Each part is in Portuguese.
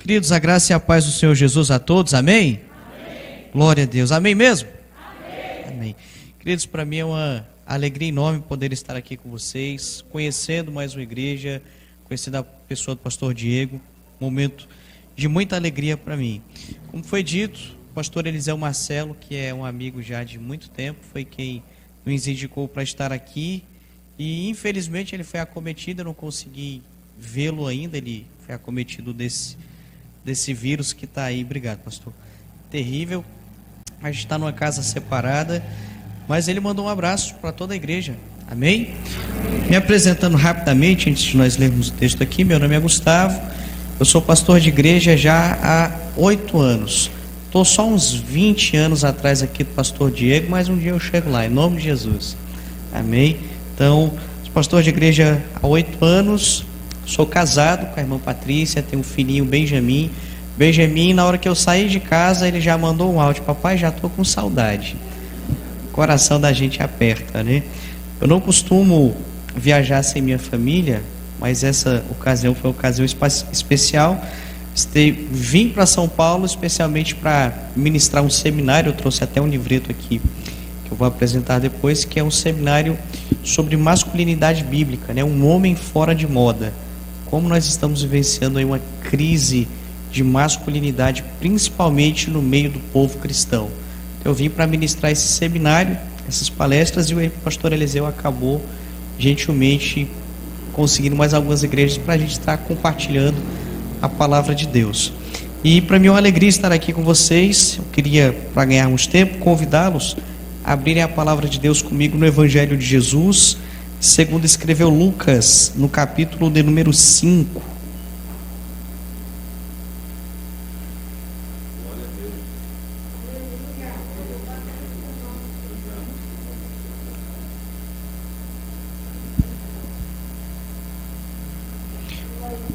Queridos, a graça e a paz do Senhor Jesus a todos, amém? Amém. Glória a Deus, amém mesmo? Amém. Amém. Queridos, para mim é uma alegria enorme poder estar aqui com vocês, conhecendo mais uma igreja, conhecendo a pessoa do pastor Diego, um momento de muita alegria para mim. Como foi dito, o pastor Eliseu Marcelo, que é um amigo já de muito tempo, foi quem nos indicou para estar aqui, e infelizmente ele foi acometido, eu não consegui vê-lo ainda, ele foi acometido desse vírus que está aí. Obrigado, pastor. Terrível. A gente está numa casa separada, mas ele mandou um abraço para toda a igreja. Amém? Me apresentando rapidamente, antes de nós lermos o texto aqui, meu nome é Gustavo, eu sou pastor de igreja já há 8 anos. Estou só uns 20 anos atrás aqui do pastor Diego, mas um dia eu chego lá, em nome de Jesus. Amém? Então, sou pastor de igreja há 8 anos, sou casado com a irmã Patrícia, tenho um filhinho Benjamin. Benjamin, na hora que eu saí de casa, ele já mandou um áudio: papai, já estou com saudade. O coração da gente aperta, né? Eu não costumo viajar sem minha família, mas essa ocasião foi uma ocasião especial. Vim para São Paulo especialmente para ministrar um seminário. Eu trouxe até um livreto aqui que eu vou apresentar depois, que é um seminário sobre masculinidade bíblica, né? Um homem fora de moda. Como nós estamos vivenciando aí uma crise de masculinidade, principalmente no meio do povo cristão. Então, eu vim para ministrar esse seminário, essas palestras, e o pastor Eliseu acabou gentilmente conseguindo mais algumas igrejas para a gente estar compartilhando a palavra de Deus. E para mim é uma alegria estar aqui com vocês. Eu queria, para ganharmos tempo, convidá-los a abrirem a palavra de Deus comigo no Evangelho de Jesus, segundo escreveu Lucas, no capítulo de número 5.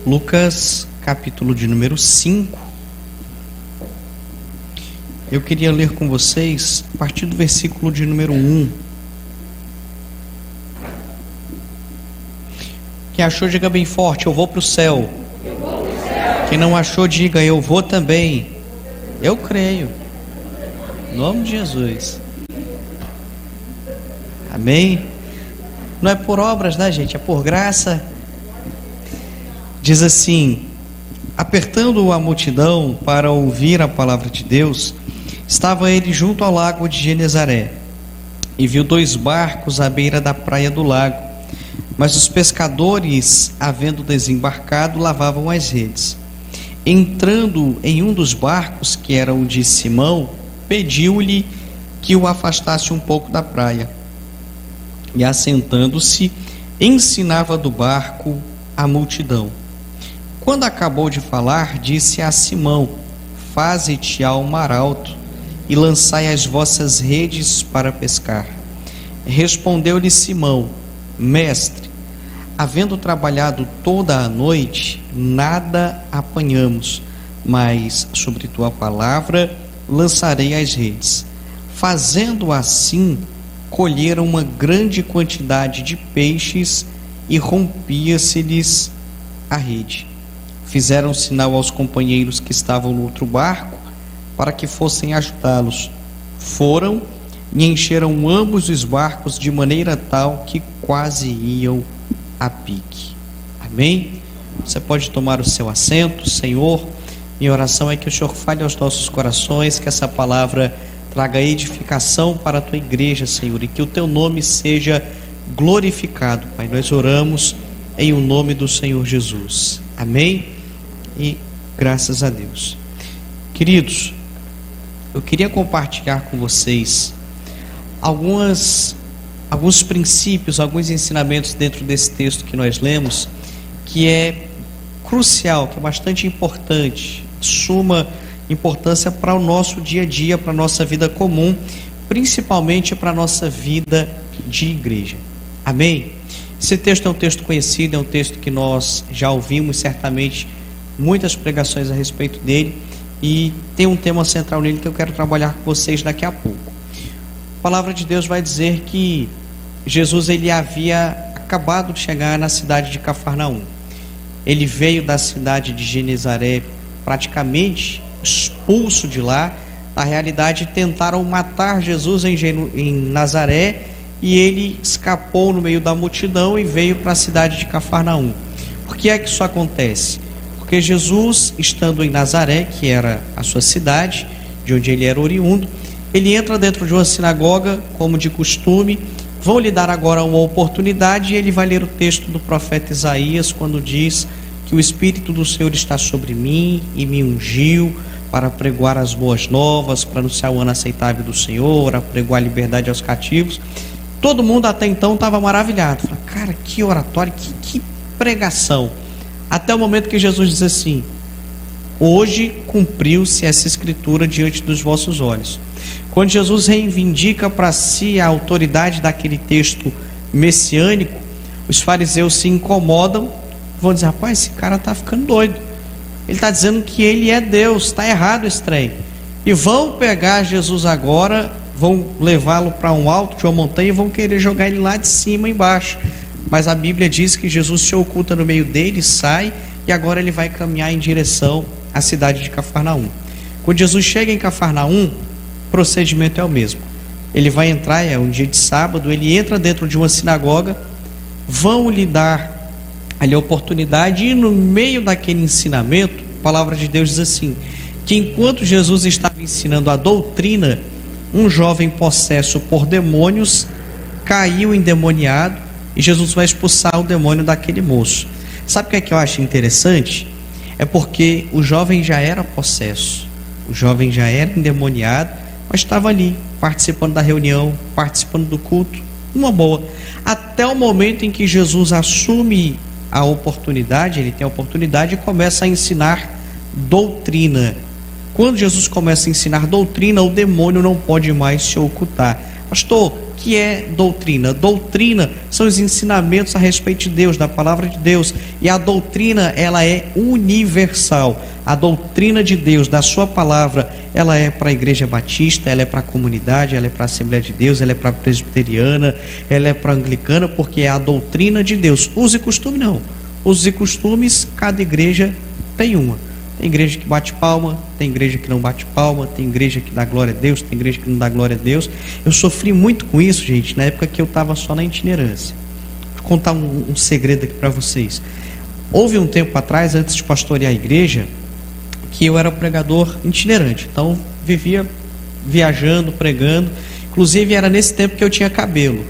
Lucas, capítulo de número 5. Eu queria ler com vocês a partir do versículo de número 1. Quem achou, diga bem forte: eu vou para o céu. Quem não achou, diga: eu vou também. Eu creio. Em nome de Jesus. Amém? Não é por obras, né, gente? É por graça. Diz assim: apertando a multidão para ouvir a palavra de Deus, estava ele junto ao lago de Genezaré, e viu 2 barcos à beira da praia do lago. Mas os pescadores, havendo desembarcado, lavavam as redes. Entrando em um dos barcos, que era o de Simão, pediu-lhe que o afastasse um pouco da praia. E assentando-se, ensinava do barco a multidão. Quando acabou de falar, disse a Simão: faze-te ao mar alto e lançai as vossas redes para pescar. Respondeu-lhe Simão: mestre, havendo trabalhado toda a noite, nada apanhamos, mas sobre tua palavra lançarei as redes. Fazendo assim, colheram uma grande quantidade de peixes e rompia-se-lhes a rede. Fizeram sinal aos companheiros que estavam no outro barco para que fossem ajudá-los. Foram e encheram ambos os barcos de maneira tal que quase iam a pique. Amém? Você pode tomar o seu assento. Senhor, minha oração é que o Senhor fale aos nossos corações, que essa palavra traga edificação para a tua igreja, Senhor, e que o teu nome seja glorificado, Pai. Nós oramos em o nome do Senhor Jesus. Amém? E graças a Deus. Queridos, eu queria compartilhar com vocês alguns princípios, alguns ensinamentos dentro desse texto que nós lemos, que é crucial, que é bastante importante, suma importância para o nosso dia a dia, para a nossa vida comum, principalmente para a nossa vida de igreja. Amém? Esse texto é um texto conhecido, é um texto que nós já ouvimos certamente muitas pregações a respeito dele, e tem um tema central nele que eu quero trabalhar com vocês daqui a pouco. A palavra de Deus vai dizer que Jesus ele havia acabado de chegar na cidade de Cafarnaum. Ele veio da cidade de Genezaré praticamente expulso de lá. Na realidade, tentaram matar Jesus em Nazaré, e ele escapou no meio da multidão e veio para a cidade de Cafarnaum. Por que é que isso acontece? Porque Jesus, estando em Nazaré, que era a sua cidade, de onde ele era oriundo, ele entra dentro de uma sinagoga, como de costume. Vão lhe dar agora uma oportunidade, e ele vai ler o texto do profeta Isaías, quando diz que o Espírito do Senhor está sobre mim e me ungiu para pregoar as boas novas, para anunciar o ano aceitável do Senhor, a pregoar a liberdade aos cativos. Todo mundo até então estava maravilhado. Fala, cara, que oratório, que pregação. Até o momento que Jesus diz assim: hoje cumpriu-se essa escritura diante dos vossos olhos. Quando Jesus reivindica para si a autoridade daquele texto messiânico, os fariseus se incomodam, vão dizer: rapaz, esse cara está ficando doido. Ele está dizendo que ele é Deus, está errado esse trem. E vão pegar Jesus agora, vão levá-lo para um alto de uma montanha e vão querer jogar ele lá de cima embaixo. Mas a Bíblia diz que Jesus se oculta no meio dele, sai, e agora ele vai caminhar em direção à cidade de Cafarnaum. Quando Jesus chega em Cafarnaum, o procedimento é o mesmo. Ele vai entrar, é um dia de sábado, ele entra dentro de uma sinagoga, vão lhe dar ali a oportunidade, e no meio daquele ensinamento, a palavra de Deus diz assim, que enquanto Jesus estava ensinando a doutrina, um jovem possesso por demônios caiu endemoniado, e Jesus vai expulsar o demônio daquele moço. Sabe o que eu acho interessante? É porque o jovem já era possesso, o jovem já era endemoniado, mas estava ali, participando da reunião, participando do culto, uma boa. Até o momento em que Jesus assume a oportunidade, ele tem a oportunidade e começa a ensinar doutrina. Quando Jesus começa a ensinar doutrina, o demônio não pode mais se ocultar. Pastor, o que é doutrina? Doutrina são os ensinamentos a respeito de Deus, da palavra de Deus. E a doutrina, ela é universal. A doutrina de Deus, da sua palavra, ela é para a igreja batista, ela é para a comunidade, ela é para a Assembleia de Deus, ela é para a presbiteriana, ela é para a anglicana, porque é a doutrina de Deus. Uso e costume não. Usos e costumes, cada igreja tem uma. Tem igreja que bate palma, tem igreja que não bate palma, tem igreja que dá glória a Deus, tem igreja que não dá glória a Deus. Eu sofri muito com isso, gente, na época que eu estava só na itinerância. Vou contar um segredo aqui para vocês. Houve um tempo atrás, antes de pastorear a igreja, que eu era pregador itinerante. Então, vivia viajando, pregando. Inclusive, era nesse tempo que eu tinha cabelo.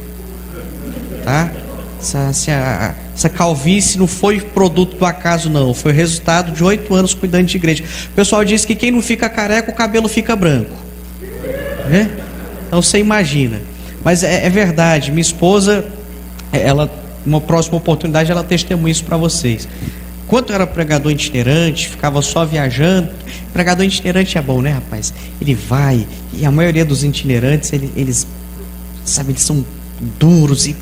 Tá? Essa calvície não foi produto do acaso, não. Foi resultado de 8 anos cuidando de igreja. O pessoal diz que quem não fica careca, o cabelo fica branco. Né? Então você imagina. Mas é verdade. Minha esposa, ela, uma próxima oportunidade, ela testemunha isso para vocês. Quando eu era pregador itinerante, ficava só viajando. Pregador itinerante é bom, né, rapaz? Ele vai, e a maioria dos itinerantes, eles são duros e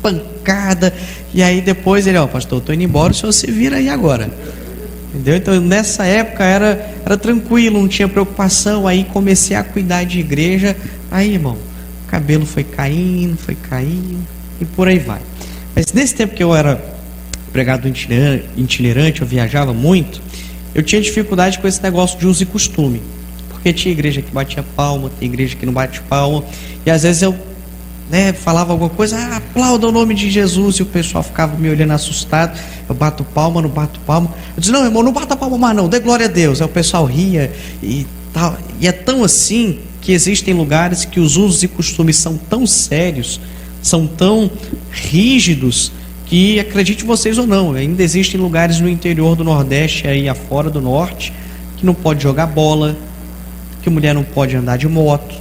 pancada, e aí depois ele, pastor, eu tô indo embora, o senhor se vira aí agora, entendeu? Então nessa época era tranquilo, não tinha preocupação. Aí comecei a cuidar de igreja, aí irmão, o cabelo foi caindo e por aí vai. Mas nesse tempo que eu era pregador itinerante, eu viajava muito, eu tinha dificuldade com esse negócio de uso e costume, porque tinha igreja que batia palma, tem igreja que não bate palma, e às vezes eu falava alguma coisa, aplauda o nome de Jesus, e o pessoal ficava me olhando assustado. Eu bato palma, não bato palma. Eu disse, não, irmão, não bata palma mais não, dê glória a Deus. Aí o pessoal ria e tal. E é tão assim que existem lugares que os usos e costumes são tão sérios, são tão rígidos, que, acredite vocês ou não, ainda existem lugares no interior do Nordeste, aí afora do Norte, que não pode jogar bola, que mulher não pode andar de moto,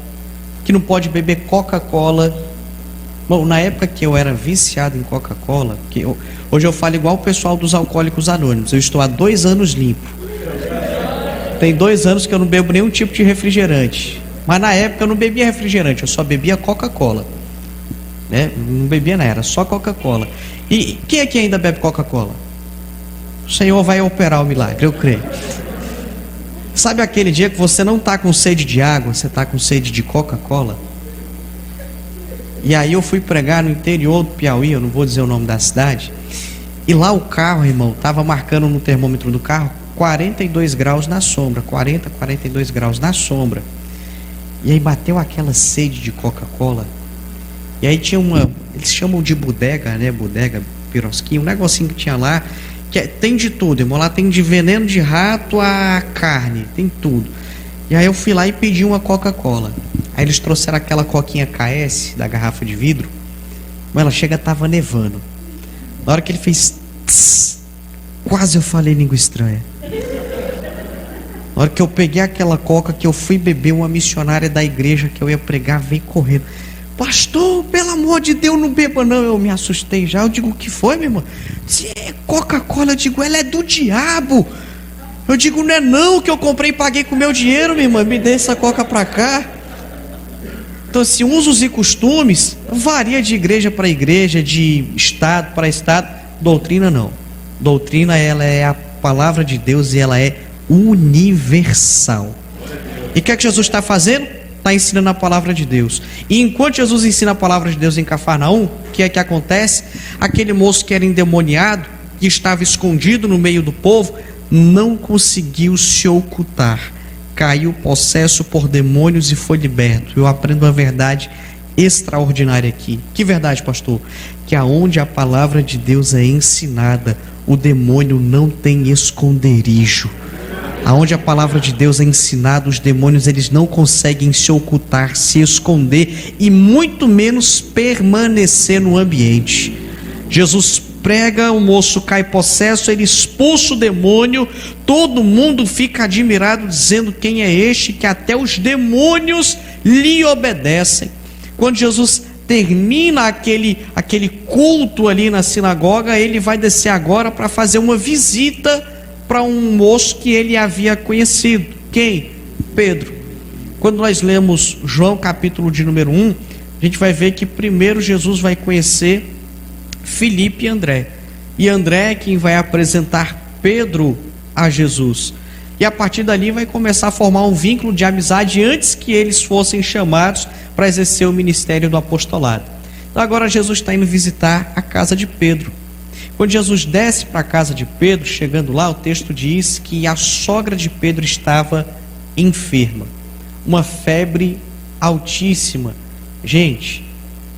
que não pode beber Coca-Cola. Bom, na época que eu era viciado em Coca-Cola, hoje eu falo igual o pessoal dos Alcoólicos Anônimos, eu estou há 2 anos limpo. Tem 2 anos que eu não bebo nenhum tipo de refrigerante. Mas na época eu não bebia refrigerante, eu só bebia Coca-Cola. Não bebia nada, era só Coca-Cola. E quem aqui ainda bebe Coca-Cola? O Senhor vai operar o milagre, eu creio. Sabe aquele dia que você não está com sede de água, você está com sede de Coca-Cola? E aí eu fui pregar no interior do Piauí, eu não vou dizer o nome da cidade, e lá o carro, irmão, estava marcando no termômetro do carro 42 graus na sombra, 40, 42 graus na sombra. E aí bateu aquela sede de Coca-Cola. E aí tinha eles chamam de bodega, né? Bodega, pirosquinha, um negocinho que tinha lá, tem de tudo, irmão. Lá tem de veneno de rato a carne, tem tudo. E aí eu fui lá e pedi uma Coca-Cola. Aí eles trouxeram aquela coquinha KS da garrafa de vidro. Mas ela chega, tava nevando. Na hora que ele fez tss, quase eu falei língua estranha. Na hora que eu peguei aquela coca, que eu fui beber, uma missionária da igreja que eu ia pregar veio correndo: pastor, pelo amor de Deus, não beba não. Eu me assustei já. Eu digo: o que foi, minha irmã? Se é Coca-Cola, eu digo: ela é do diabo. Eu digo: não é não, que eu comprei e paguei com meu dinheiro, minha irmã, me dê essa coca pra cá. Então, assim, usos e costumes varia de igreja para igreja, de estado para estado. Doutrina não. Doutrina, ela é a palavra de Deus e ela é universal. E o que é que Jesus está fazendo? Está ensinando a palavra de Deus. E enquanto Jesus ensina a palavra de Deus em Cafarnaum, o que é que acontece? Aquele moço que era endemoniado, que estava escondido no meio do povo, não conseguiu se ocultar. Caiu possesso por demônios e foi liberto. Eu aprendo uma verdade extraordinária aqui. Que verdade, pastor? Que aonde a palavra de Deus é ensinada, o demônio não tem esconderijo. Aonde a palavra de Deus é ensinada, os demônios eles não conseguem se ocultar, se esconder e muito menos permanecer no ambiente. Jesus prega, o moço cai possesso, ele expulsa o demônio, todo mundo fica admirado, dizendo: quem é este que até os demônios lhe obedecem. Quando Jesus termina aquele culto ali na sinagoga, ele vai descer agora para fazer uma visita para um moço que ele havia conhecido. Quem? Pedro. Quando nós lemos João capítulo de número 1, a gente vai ver que primeiro Jesus vai conhecer Filipe e André. E André é quem vai apresentar Pedro a Jesus. E a partir dali vai começar a formar um vínculo de amizade antes que eles fossem chamados para exercer o ministério do apostolado. Então agora Jesus está indo visitar a casa de Pedro. Quando Jesus desce para a casa de Pedro, chegando lá, o texto diz que a sogra de Pedro estava enferma, uma febre altíssima. Gente,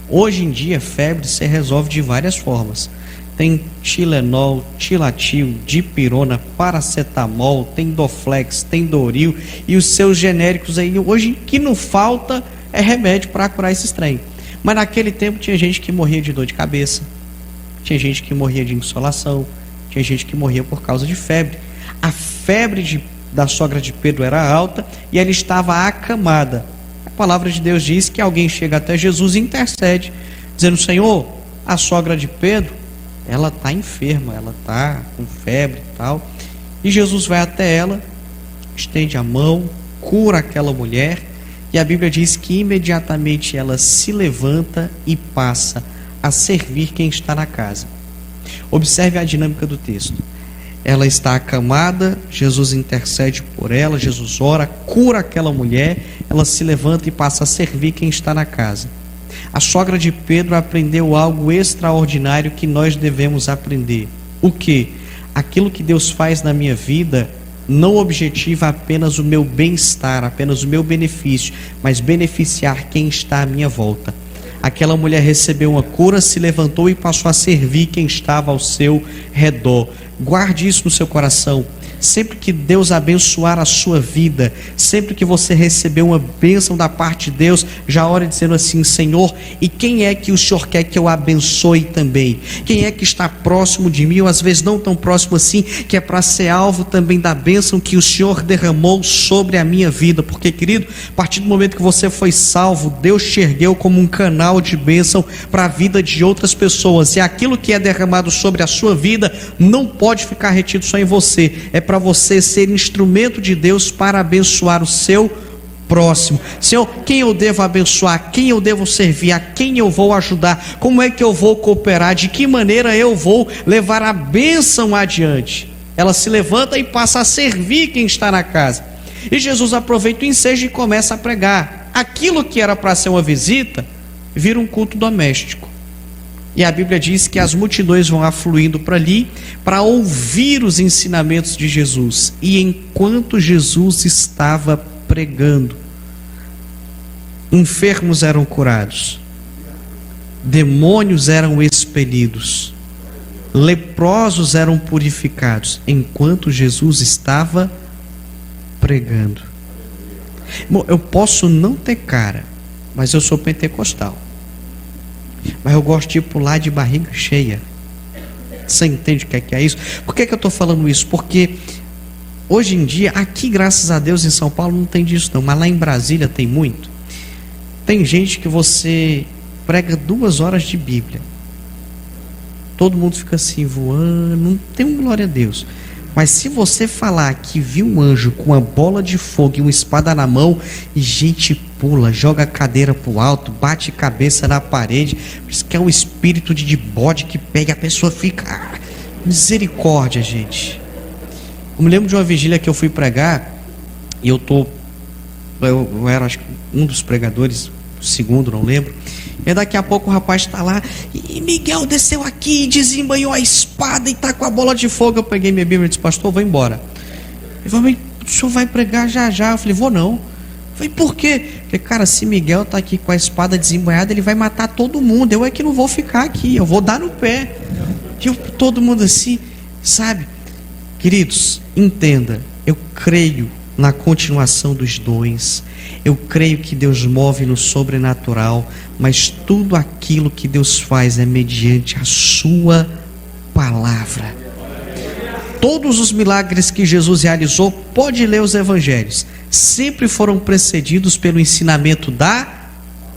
hoje em dia febre se resolve de várias formas. Tem Tilenol, Tilatil, Dipirona, Paracetamol, tem Doflex, tem Doril e os seus genéricos aí. Hoje o que não falta é remédio para curar esse trem. Mas naquele tempo tinha gente que morria de dor de cabeça, tinha gente que morria de insolação, tinha gente que morria por causa de febre. A febre da sogra de Pedro era alta e ela estava acamada. A palavra de Deus diz que alguém chega até Jesus e intercede, dizendo: Senhor, a sogra de Pedro, ela está enferma, ela está com febre e tal. E Jesus vai até ela, estende a mão, cura aquela mulher, e a Bíblia diz que imediatamente ela se levanta e passa a servir quem está na casa. Observe a dinâmica do texto. Ela está acamada, Jesus intercede por ela, Jesus ora, cura aquela mulher, ela se levanta e passa a servir quem está na casa. A sogra de Pedro aprendeu algo extraordinário que nós devemos aprender. O quê? Aquilo que Deus faz na minha vida não objetiva apenas o meu bem-estar, apenas o meu benefício, mas beneficiar quem está à minha volta. Aquela mulher recebeu uma cura, se levantou e passou a servir quem estava ao seu redor. Guarde isso no seu coração. Sempre que Deus abençoar a sua vida, sempre que você receber uma bênção da parte de Deus, já ore dizendo assim: Senhor, e quem é que o Senhor quer que eu abençoe também? Quem é que está próximo de mim, ou às vezes não tão próximo assim, que é para ser alvo também da bênção que o Senhor derramou sobre a minha vida? Porque, querido, a partir do momento que você foi salvo, Deus te ergueu como um canal de bênção para a vida de outras pessoas, e aquilo que é derramado sobre a sua vida não pode ficar retido só em você, é para você ser instrumento de Deus para abençoar o seu próximo. Senhor, quem eu devo abençoar? Quem eu devo servir? A quem eu vou ajudar? Como é que eu vou cooperar? De que maneira eu vou levar a bênção adiante? Ela se levanta e passa a servir quem está na casa. E Jesus aproveita o ensejo e começa a pregar. Aquilo que era para ser uma visita, vira um culto doméstico. E a Bíblia diz que as multidões vão afluindo para ali para ouvir os ensinamentos de Jesus. E enquanto Jesus estava pregando, enfermos eram curados, demônios eram expelidos, leprosos eram purificados, enquanto Jesus estava pregando. Bom, eu posso não ter cara, mas eu sou pentecostal. Mas eu gosto de pular de barriga cheia. Você entende o que é isso? Por que eu estou falando isso? Porque hoje em dia, aqui graças a Deus em São Paulo não tem disso não, mas lá em Brasília tem muito. Tem gente que você prega 2 horas de Bíblia, todo mundo fica assim voando, não tem um glória a Deus. Mas se você falar que viu um anjo com uma bola de fogo e uma espada na mão, e gente pula, joga a cadeira pro alto, bate cabeça na parede, isso que é um espírito de bode que pega, a pessoa fica, misericórdia, gente. Eu me lembro de uma vigília que eu fui pregar, e eu era acho que um dos pregadores, o segundo, não lembro. E daqui a pouco o rapaz está lá, e Miguel desceu aqui, desembanhou a espada e está com a bola de fogo. Eu peguei minha Bíblia e disse: pastor, vou embora. Ele falou: mas o senhor vai pregar já já? Eu falei: vou não. Eu falei: por quê? Eu falei: cara, se Miguel está aqui com a espada desembanhada, ele vai matar todo mundo, eu é que não vou ficar aqui, eu vou dar no pé. E todo mundo assim, sabe? Queridos, entenda, eu creio na continuação dos dons, eu creio que Deus move no sobrenatural, mas tudo aquilo que Deus faz é mediante a sua palavra. Todos os milagres que Jesus realizou, pode ler os evangelhos, sempre foram precedidos pelo ensinamento da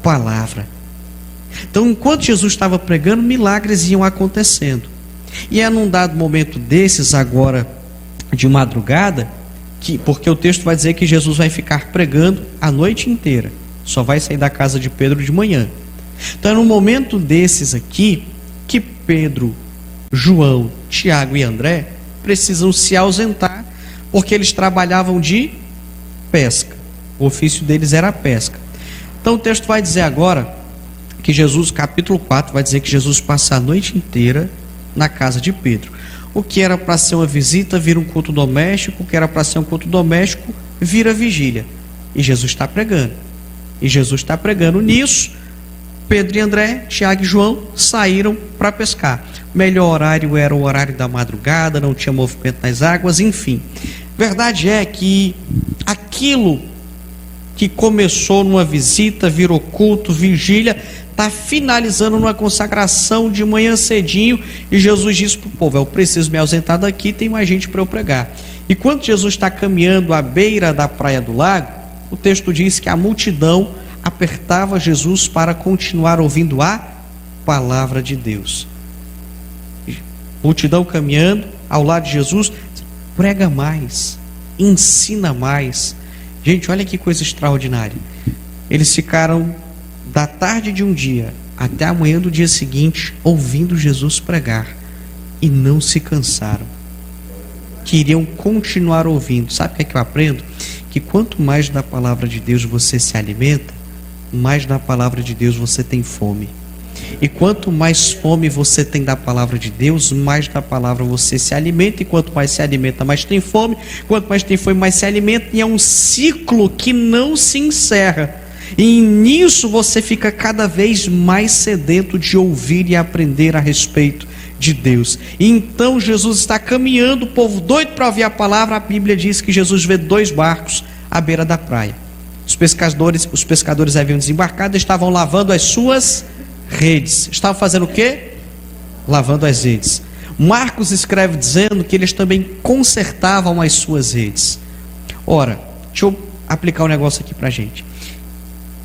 palavra. Então, enquanto Jesus estava pregando, milagres iam acontecendo. E é num dado momento desses, agora de madrugada, porque o texto vai dizer que Jesus vai ficar pregando a noite inteira, só vai sair da casa de Pedro de manhã. Então é num momento desses aqui que Pedro, João, Tiago e André precisam se ausentar, porque eles trabalhavam de pesca, o ofício deles era a pesca. Então o texto vai dizer agora que Jesus, capítulo 4, vai dizer que Jesus passa a noite inteira na casa de Pedro. O que era para ser uma visita vira um culto doméstico, o que era para ser um culto doméstico vira vigília. E Jesus está pregando. E Jesus está pregando nisso. Pedro e André, Tiago e João saíram para pescar. O melhor horário era o horário da madrugada, não tinha movimento nas águas, enfim. Verdade é que aquilo que começou numa visita, virou culto, vigília, está finalizando numa consagração de manhã cedinho, e Jesus disse para o povo: eu preciso me ausentar daqui, tem mais gente para eu pregar. E quando Jesus está caminhando à beira da praia do lago, o texto diz que a multidão apertava Jesus para continuar ouvindo a palavra de Deus. Multidão caminhando ao lado de Jesus, prega mais, ensina mais. Gente, olha que coisa extraordinária. Eles ficaram da tarde de um dia até a manhã do dia seguinte ouvindo Jesus pregar e não se cansaram. Queriam continuar ouvindo. Sabe o que é que eu aprendo? Que quanto mais da palavra de Deus você se alimenta, mais da palavra de Deus você tem fome. E quanto mais fome você tem da palavra de Deus, mais da palavra você se alimenta. E quanto mais se alimenta, mais tem fome. Quanto mais tem fome, mais se alimenta. E é um ciclo que não se encerra. E nisso você fica cada vez mais sedento de ouvir e aprender a respeito de Deus. E então Jesus está caminhando, o povo doido para ouvir a palavra. A Bíblia diz que Jesus vê 2 barcos à beira da praia. Os pescadores haviam desembarcado, estavam lavando as suas redes. Estavam fazendo o quê? Lavando as redes. Marcos escreve dizendo que eles também consertavam as suas redes. Ora, deixa eu aplicar um negócio aqui para a gente.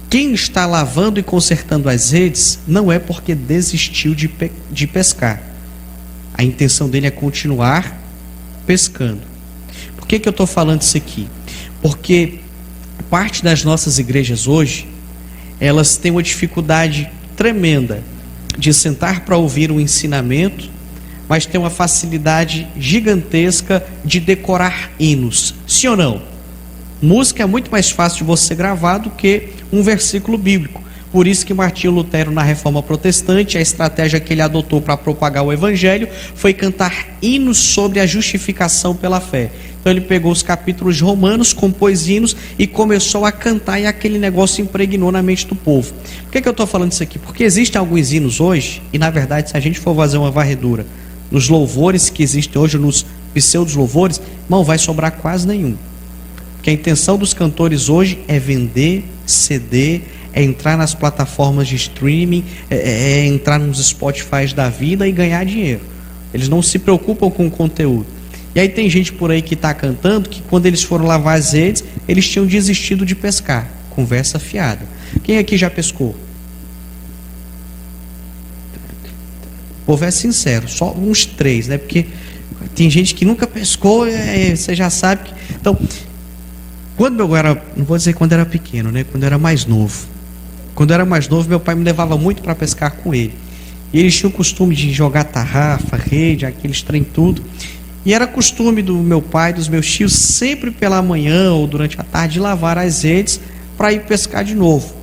Quem está lavando e consertando as redes não é porque desistiu de pescar. A intenção dele é continuar pescando. Por que eu estou falando isso aqui? Porque parte das nossas igrejas hoje, elas têm uma dificuldade tremenda de sentar para ouvir um ensinamento, mas tem uma facilidade gigantesca de decorar hinos. Sim ou não? Música é muito mais fácil de você gravar do que um versículo bíblico. Por isso que Martinho Lutero, na Reforma Protestante, a estratégia que ele adotou para propagar o Evangelho foi cantar hinos sobre a justificação pela fé. Então ele pegou os capítulos de Romanos, compôs hinos e começou a cantar, e aquele negócio impregnou na mente do povo. Por que eu estou falando isso aqui? Porque existem alguns hinos hoje, e na verdade, se a gente for fazer uma varredura nos louvores que existem hoje, nos pseudos louvores, não vai sobrar quase nenhum. Porque a intenção dos cantores hoje é vender CD, é entrar nas plataformas de streaming, é entrar nos Spotify da vida e ganhar dinheiro. Eles não se preocupam com o conteúdo. E aí tem gente por aí que está cantando que quando eles foram lavar as redes, eles tinham desistido de pescar. Conversa fiada. Quem aqui já pescou? O povo é sincero, só uns 3, né? Porque tem gente que nunca pescou, você já sabe que... Então, quando eu era, não vou dizer quando era pequeno, né? Quando eu era mais novo. Quando eu era mais novo, meu pai me levava muito para pescar com ele. E eles tinham o costume de jogar tarrafa, rede, aqueles trem tudo. E era costume do meu pai, dos meus tios, sempre pela manhã ou durante a tarde, lavar as redes para ir pescar de novo.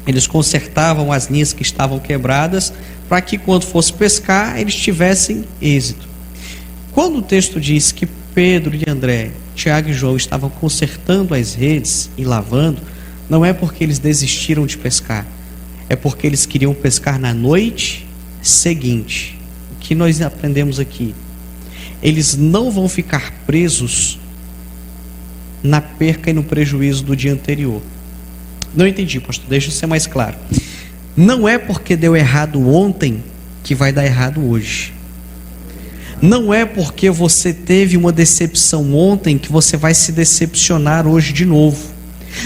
Eles consertavam as linhas que estavam quebradas para que quando fosse pescar, eles tivessem êxito. Quando o texto diz que Pedro e André, Tiago e João estavam consertando as redes e lavando, não é porque eles desistiram de pescar, é porque eles queriam pescar na noite seguinte. O que nós aprendemos aqui? Eles não vão ficar presos na perca e no prejuízo do dia anterior. Não entendi, pastor, deixa eu ser mais claro. Não é porque deu errado ontem que vai dar errado hoje. Não é porque você teve uma decepção ontem que você vai se decepcionar hoje de novo.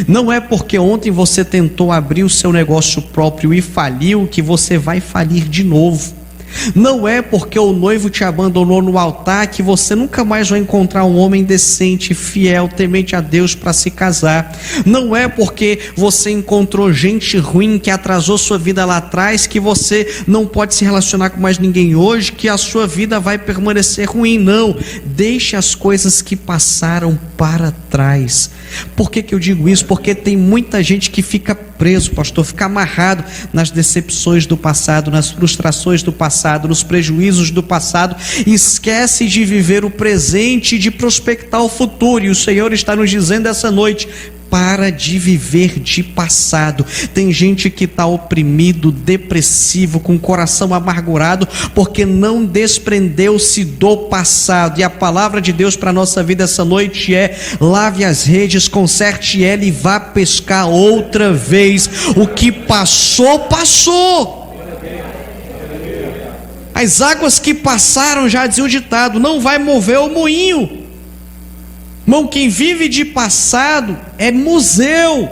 Não é porque ontem você tentou abrir o seu negócio próprio e faliu que você vai falir de novo. Não é porque o noivo te abandonou no altar que você nunca mais vai encontrar um homem decente, fiel, temente a Deus para se casar. Não é porque você encontrou gente ruim que atrasou sua vida lá atrás que você não pode se relacionar com mais ninguém hoje, que a sua vida vai permanecer ruim. Não, deixe as coisas que passaram para trás. Por que eu digo isso? Porque tem muita gente que fica preso, pastor, fica amarrado nas decepções do passado, nas frustrações do passado, nos prejuízos do passado, e esquece de viver o presente e de prospectar o futuro. E o Senhor está nos dizendo essa noite: para de viver de passado. Tem gente que está oprimido, depressivo, com o coração amargurado, porque não desprendeu-se do passado. E a palavra de Deus para a nossa vida essa noite é: lave as redes, conserte ela e vá pescar outra vez. O que passou, passou. As águas que passaram, já dizia o ditado, não vai mover o moinho. Irmão, quem vive de passado é museu.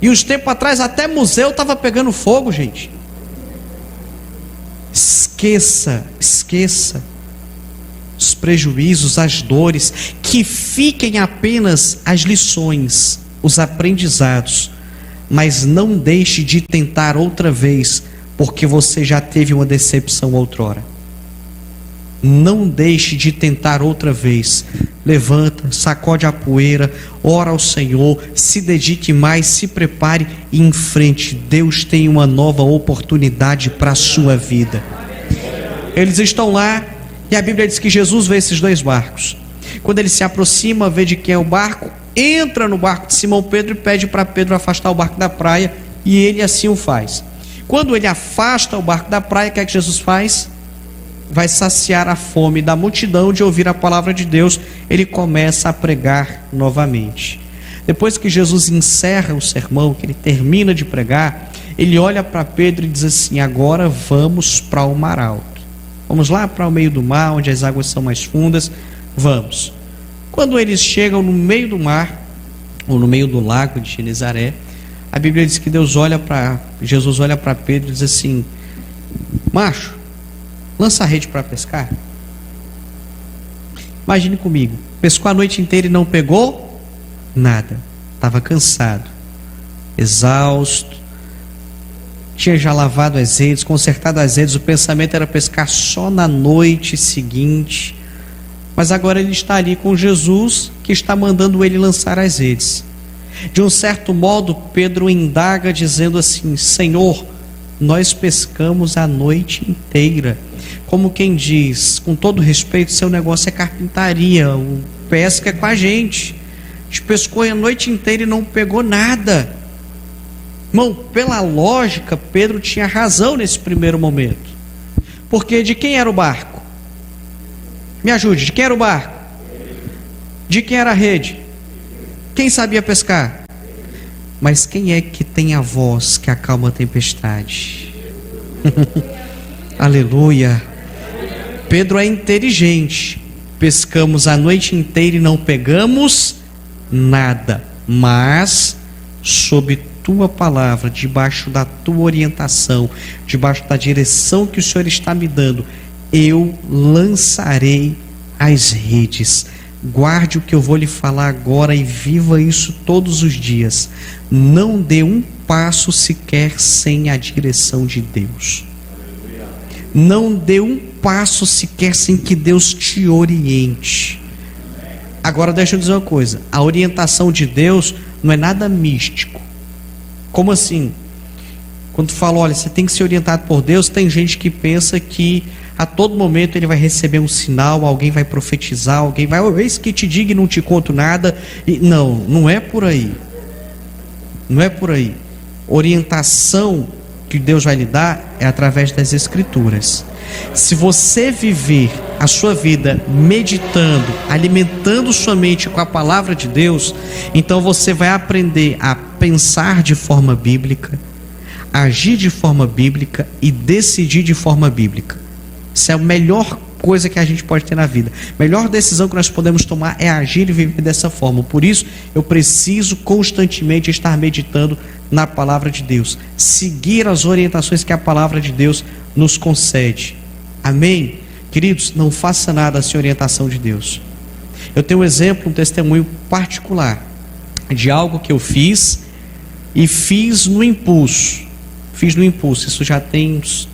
E uns tempos atrás até museu estava pegando fogo, gente. Esqueça os prejuízos, as dores, que fiquem apenas as lições, os aprendizados, mas não deixe de tentar outra vez, porque você já teve uma decepção outrora. Não deixe de tentar outra vez. Levanta, sacode a poeira, ora ao Senhor, se dedique mais, se prepare e enfrente. Deus tem uma nova oportunidade para a sua vida. Eles estão lá e a Bíblia diz que Jesus vê esses 2 barcos. Quando ele se aproxima, vê de quem é o barco, entra no barco de Simão Pedro e pede para Pedro afastar o barco da praia, e ele assim o faz. Quando ele afasta o barco da praia, o que é que Jesus faz? Vai saciar a fome da multidão de ouvir a palavra de Deus. Ele começa a pregar novamente. Depois que Jesus encerra o sermão, que ele termina de pregar, ele olha para Pedro e diz assim: agora vamos para o mar alto. Vamos lá para o meio do mar, onde as águas são mais fundas. Vamos. Quando eles chegam no meio do mar, ou no meio do lago de Genezaré, a Bíblia diz que Jesus olha para Pedro e diz assim: macho, lança a rede para pescar. Imagine comigo, pescou a noite inteira e não pegou nada, estava cansado, exausto, tinha já lavado as redes, consertado as redes, o pensamento era pescar só na noite seguinte, mas agora ele está ali com Jesus, que está mandando ele lançar as redes. De um certo modo, Pedro indaga dizendo assim: Senhor, nós pescamos a noite inteira. Como quem diz, com todo respeito, seu negócio é carpintaria, o pesca é com a gente pescou a noite inteira e não pegou nada. Irmão, pela lógica, Pedro tinha razão nesse primeiro momento. Porque de quem era o barco? Me ajude, de quem era o barco? De quem era a rede? Quem sabia pescar? Mas quem é que tem a voz que acalma a tempestade? Aleluia. Pedro é inteligente. Pescamos a noite inteira e não pegamos nada, mas sob tua palavra, debaixo da tua orientação, debaixo da direção que o Senhor está me dando, eu lançarei as redes. Guarde o que eu vou lhe falar agora e viva isso todos os dias. Não dê um passo sequer sem a direção de Deus. Não dê um passo sequer sem que Deus te oriente. Agora deixa eu dizer uma coisa: a orientação de Deus não é nada místico. Como assim? Quando tu fala, olha, você tem que ser orientado por Deus, tem gente que pensa que a todo momento ele vai receber um sinal, alguém vai profetizar, alguém vai, eis que te diga e não te conto nada. E não é por aí. Não é por aí. Orientação que Deus vai lhe dar é através das Escrituras. Se você viver a sua vida meditando, alimentando sua mente com a palavra de Deus, então você vai aprender a pensar de forma bíblica, agir de forma bíblica e decidir de forma bíblica. Isso é a melhor coisa que a gente pode ter na vida. A melhor decisão que nós podemos tomar é agir e viver dessa forma. Por isso, eu preciso constantemente estar meditando na palavra de Deus, seguir as orientações que a palavra de Deus nos concede. Amém? Queridos, não faça nada sem orientação de Deus. Eu tenho um exemplo, um testemunho particular de algo que eu fiz e fiz no impulso. Isso já tem uns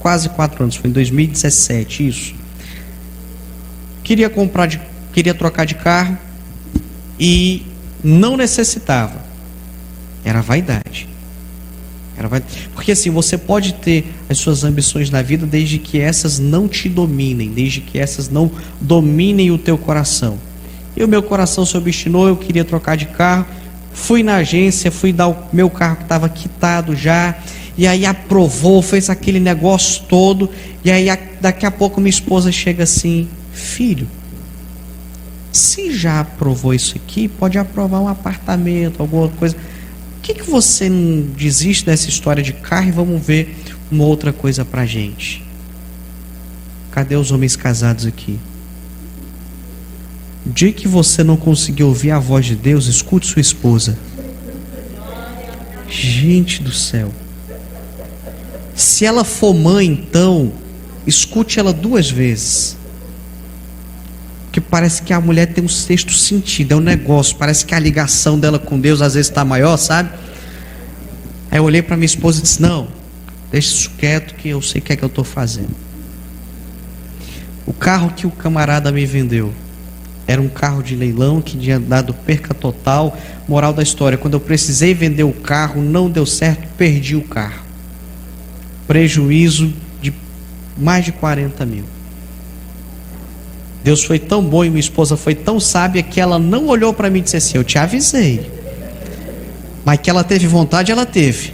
quase 4 anos, foi em 2017 isso. Queria trocar de carro e não necessitava. Era vaidade. Porque assim, você pode ter as suas ambições na vida desde que essas não te dominem, desde que essas não dominem o teu coração. E o meu coração se obstinou, eu queria trocar de carro, fui na agência, fui dar o meu carro que estava quitado já, e aí aprovou, fez aquele negócio todo, e aí daqui a pouco minha esposa chega assim: filho, se já aprovou isso aqui, pode aprovar um apartamento, alguma coisa. Por que você não desiste dessa história de carro e vamos ver uma outra coisa pra gente? Cadê os homens casados aqui? O dia que você não conseguir ouvir a voz de Deus, escute sua esposa. Gente do céu. Se ela for mãe, então, escute ela 2 vezes. Porque parece que a mulher tem um sexto sentido, é um negócio, parece que a ligação dela com Deus às vezes está maior, sabe? Aí eu olhei para minha esposa e disse: não, deixa isso quieto que eu sei o que é que eu estou fazendo. O carro que o camarada me vendeu era um carro de leilão que tinha dado perca total. Moral da história: quando eu precisei vender o carro, não deu certo, perdi o carro. Prejuízo de mais de 40 mil. Deus foi tão bom e minha esposa foi tão sábia que ela não olhou para mim e disse assim: eu te avisei. Mas que ela teve vontade, ela teve.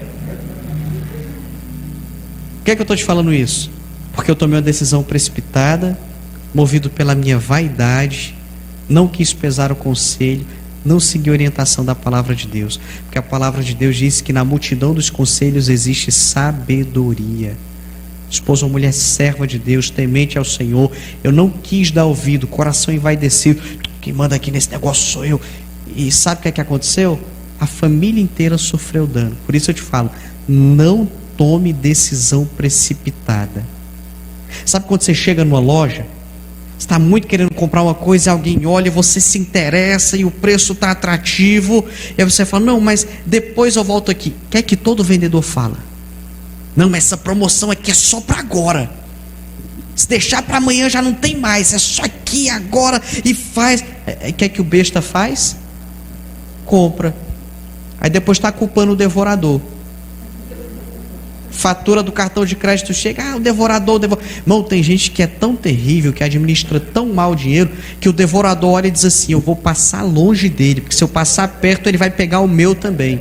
Por que é que eu estou te falando isso? Porque eu tomei uma decisão precipitada, movido pela minha vaidade, não quis pesar o conselho, não segui a orientação da palavra de Deus. Porque a palavra de Deus diz que na multidão dos conselhos existe sabedoria. Esposa ou mulher serva de Deus, temente ao Senhor. Eu não quis dar ouvido, coração envaidecido. Quem manda aqui nesse negócio sou eu. E sabe o que aconteceu? A família inteira sofreu dano. Por isso eu te falo: não tome decisão precipitada. Sabe quando você chega numa loja, você está muito querendo comprar uma coisa e alguém olha, você se interessa e o preço está atrativo, e aí você fala: não, mas depois eu volto aqui. O que é que todo vendedor fala? Não, mas essa promoção aqui é só para agora. Se deixar para amanhã já não tem mais. É só aqui agora e faz. O que é que o besta faz? Compra. Aí depois está culpando o devorador. Fatura do cartão de crédito chega, o devorador. Irmão, tem gente que é tão terrível, que administra tão mal o dinheiro, que o devorador olha e diz assim: eu vou passar longe dele, porque se eu passar perto ele vai pegar o meu também.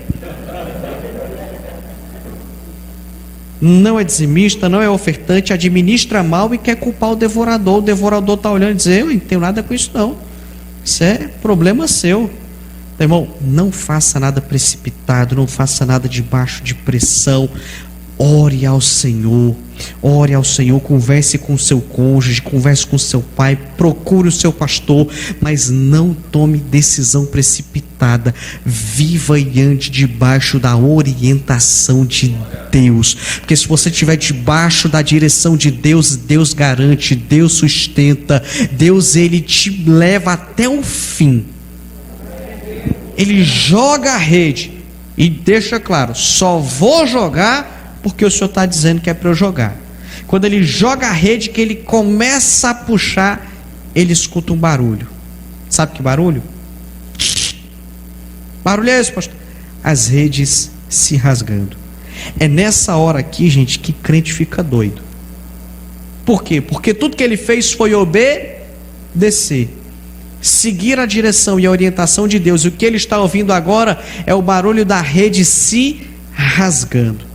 Não é dizimista, não é ofertante, administra mal e quer culpar o devorador. O devorador está olhando e diz: eu não tenho nada com isso não, isso é problema seu. Irmão, não faça nada precipitado, não faça nada debaixo de pressão. Ore ao Senhor, converse com seu cônjuge, converse com seu pai, procure o seu pastor, mas não tome decisão precipitada. Viva e ande debaixo da orientação de Deus, porque se você estiver debaixo da direção de Deus, Deus garante, Deus sustenta, Deus ele te leva até o fim. Ele joga a rede e deixa claro: só vou jogar porque o Senhor está dizendo que é para eu jogar. Quando ele joga a rede, que ele começa a puxar, ele escuta um barulho. Sabe que barulho? Barulho é esse, pastor? As redes se rasgando. É nessa hora aqui, gente, que crente fica doido. Por quê? Porque tudo que ele fez foi obedecer, seguir a direção e a orientação de Deus. E o que ele está ouvindo agora é o barulho da rede se rasgando.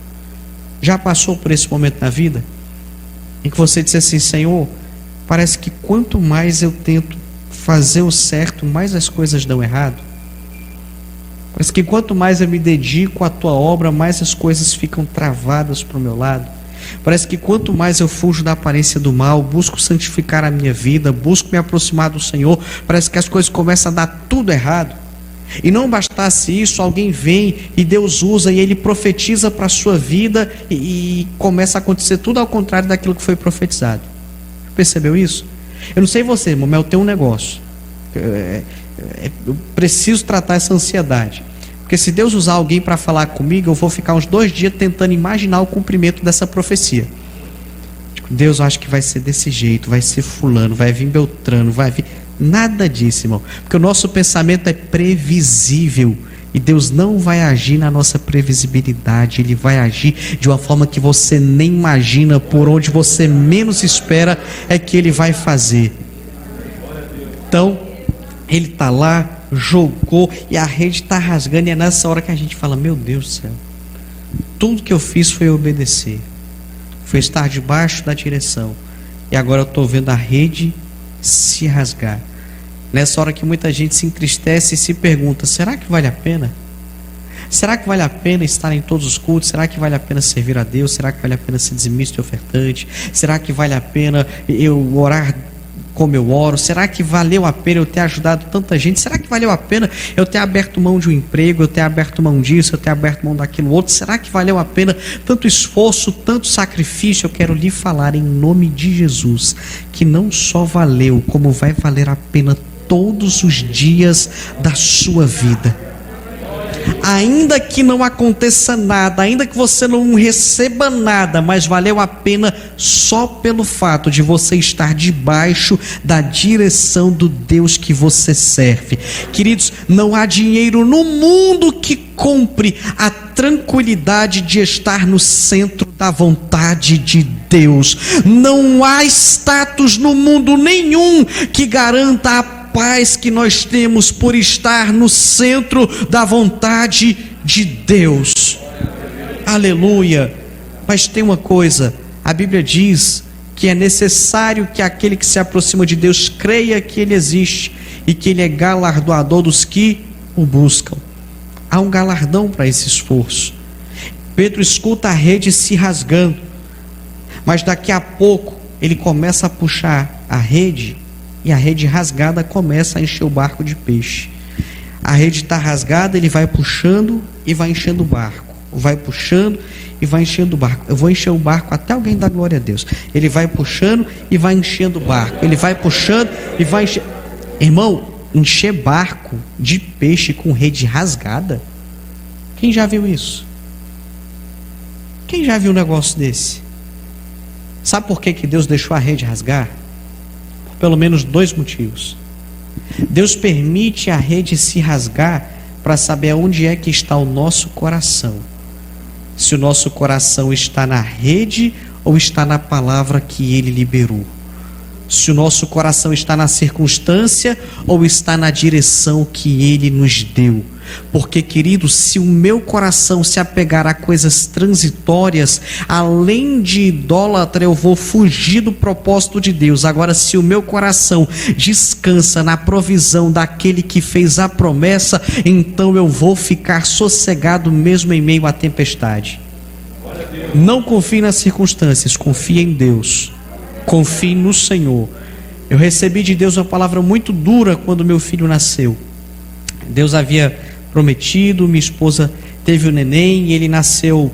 Já passou por esse momento na vida em que você disse assim: Senhor, parece que quanto mais eu tento fazer o certo, mais as coisas dão errado. Parece que quanto mais eu me dedico à tua obra, mais as coisas ficam travadas para o meu lado. Parece que quanto mais eu fujo da aparência do mal, busco santificar a minha vida, busco me aproximar do Senhor, parece que as coisas começam a dar tudo errado. E não bastasse isso, alguém vem e Deus usa e Ele profetiza para a sua vida e começa a acontecer tudo ao contrário daquilo que foi profetizado. Percebeu isso? Eu não sei você, irmão, mas eu tenho um negócio. Eu preciso tratar essa ansiedade. Porque se Deus usar alguém para falar comigo, eu vou ficar uns 2 dias tentando imaginar o cumprimento dessa profecia. Deus, eu acho que vai ser desse jeito, vai ser fulano, vai vir Beltrano, vai vir... Nada disso, irmão, porque o nosso pensamento é previsível e Deus não vai agir na nossa previsibilidade. Ele vai agir de uma forma que você nem imagina, por onde você menos espera é que Ele vai fazer. Então, Ele está lá, jogou e a rede está rasgando, e é nessa hora que a gente fala: meu Deus do céu, tudo que eu fiz foi obedecer, foi estar debaixo da direção, e agora eu estou vendo a rede se rasgar. Nessa hora que muita gente se entristece e se pergunta: será que vale a pena? Será que vale a pena estar em todos os cultos? Será que vale a pena servir a Deus? Será que vale a pena ser dizimista e ofertante? Será que vale a pena eu orar como eu oro? Será que valeu a pena eu ter ajudado tanta gente? Será que valeu a pena eu ter aberto mão de um emprego, eu ter aberto mão disso, eu ter aberto mão daquilo outro? Será que valeu a pena tanto esforço, tanto sacrifício? Eu quero lhe falar em nome de Jesus que não só valeu, como vai valer a pena todos os dias da sua vida. Ainda que não aconteça nada, ainda que você não receba nada, mas valeu a pena só pelo fato de você estar debaixo da direção do Deus que você serve. Queridos, não há dinheiro no mundo que compre a tranquilidade de estar no centro da vontade de Deus. Não há status no mundo nenhum que garanta a paz que nós temos por estar no centro da vontade de Deus. Aleluia. Mas tem uma coisa, a Bíblia diz que é necessário que aquele que se aproxima de Deus creia que Ele existe e que Ele é galardoador dos que o buscam. Há um galardão para esse esforço. Pedro escuta a rede se rasgando, mas daqui a pouco ele começa a puxar a rede, e a rede rasgada começa a encher o barco de peixe. A rede está rasgada, ele vai puxando e vai enchendo o barco. Vai puxando e vai enchendo o barco. Eu vou encher o barco até alguém dar glória a Deus. Ele vai puxando e vai enchendo o barco. Ele vai puxando e vai enchendo. Irmão, encher barco de peixe com rede rasgada? Quem já viu isso? Quem já viu um negócio desse? Sabe por que Deus deixou a rede rasgar? Pelo menos 2 motivos. Deus permite a rede se rasgar para saber onde é que está o nosso coração. Se o nosso coração está na rede ou está na palavra que Ele liberou. Se o nosso coração está na circunstância ou está na direção que Ele nos deu. Porque, querido, se o meu coração se apegar a coisas transitórias, além de idólatra, eu vou fugir do propósito de Deus. Agora, se o meu coração descansa na provisão daquele que fez a promessa, então eu vou ficar sossegado mesmo em meio à tempestade. Não confie nas circunstâncias, confie em Deus. Confie no Senhor. Eu recebi de Deus uma palavra muito dura quando meu filho nasceu. Deus havia prometido, minha esposa teve o neném e ele nasceu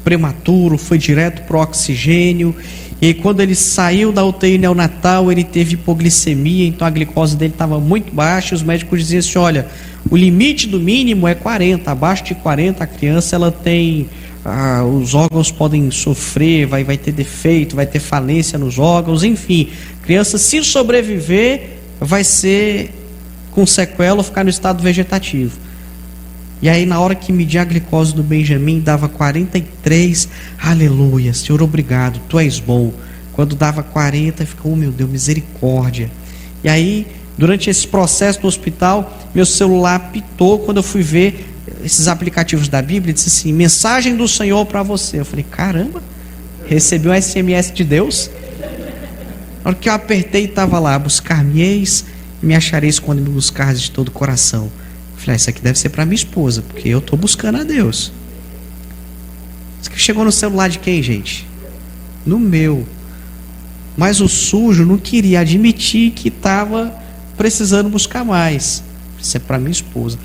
prematuro, foi direto para o oxigênio. E aí, quando ele saiu da UTI neonatal, ele teve hipoglicemia, então a glicose dele estava muito baixa. Os médicos diziam assim: olha, o limite do mínimo é 40, abaixo de 40 a criança ela tem... os órgãos podem sofrer, vai ter defeito, vai ter falência nos órgãos, enfim, criança, se sobreviver, vai ser com sequela ou ficar no estado vegetativo. E aí, na hora que media a glicose do Benjamin, dava 43, aleluia, Senhor, obrigado, Tu és bom. Quando dava 40, ficou, oh meu Deus, misericórdia. E aí, durante esse processo no hospital, meu celular apitou. Quando eu fui ver esses aplicativos da Bíblia, disse assim: mensagem do Senhor para você. Eu falei: caramba, recebi um SMS de Deus. Na hora que eu apertei, estava lá: buscar-me-eis e me achareis quando me buscares de todo o coração. Eu falei: isso aqui deve ser para minha esposa, porque eu estou buscando a Deus. Isso aqui chegou no celular de quem, gente? No meu. Mas o sujo não queria admitir que estava precisando buscar mais. Isso é para minha esposa.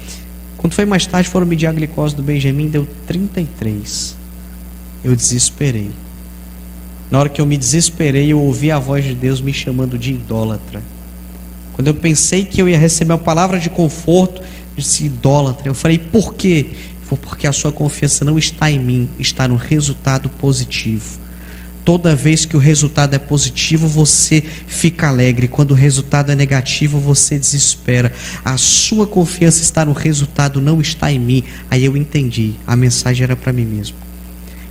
Quando foi mais tarde, foram medir a glicose do Benjamin, deu 33. Eu desesperei. Na hora que eu me desesperei, eu ouvi a voz de Deus me chamando de idólatra. Quando eu pensei que eu ia receber uma palavra de conforto, eu disse: idólatra. Eu falei: por quê? Ele falou: porque a sua confiança não está em mim, está no resultado positivo. Toda vez que o resultado é positivo, você fica alegre. Quando o resultado é negativo, você desespera. A sua confiança está no resultado, não está em mim. Aí eu entendi, a mensagem era para mim mesmo.